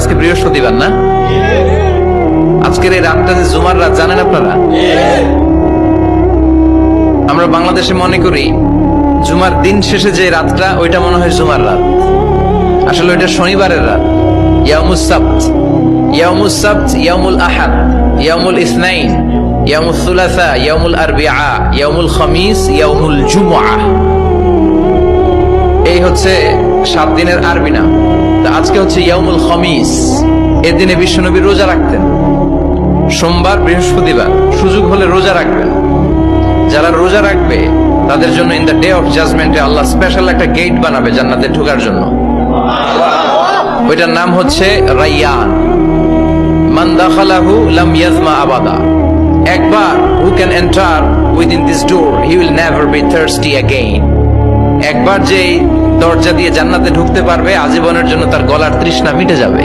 আজকে বৃহস্পতিবার না? আজকের এই রাতটা যে জুমার রাত জানেন আপনারা? আমরা বাংলাদেশে মনে করি জুমার দিন শেষে যে রাতটা ওইটা মনে হয় জুমার রাত, আসলে ওইটা শনিবারের রাত। ইয়াউমুস সাবত, ইয়াউমুস সাবত, ইয়াউমুল আহাদ, ইয়াউমুল ইসনাইন, ইয়াউমুল সুলাসা, ইয়াউমুল আরবিআ, ইয়াউমুল খামিস, ইয়াউমুল জুমআ। এই হচ্ছে 7 দিনের আরবি নাম। তা আজকে হচ্ছে ইয়াউমুল খামিস। এর দিনে বিশ্বনবী রোজা রাখতেন। সোমবার, বৃহস্পতিবার সুযোগ হলে রোজা রাখবেন। যারা রোজা রাখবে তাদের জন্য ইন দ্য ডে অফ জাজমেন্টে আল্লাহ স্পেশাল একটা গেট বানাবে জান্নাতে ঢোকার জন্য। ওইটার নাম হচ্ছে রাইয়ান। মান দাখালাহু লাম ইয়াজমা আবাদা। একবার who can enter within this door he will never be thirsty again. একবার যে দরজা দিয়ে জান্নাতে ঢুকতে পারবে আজীবনের জন্য তার গলার তৃষ্ণা মিটে যাবে।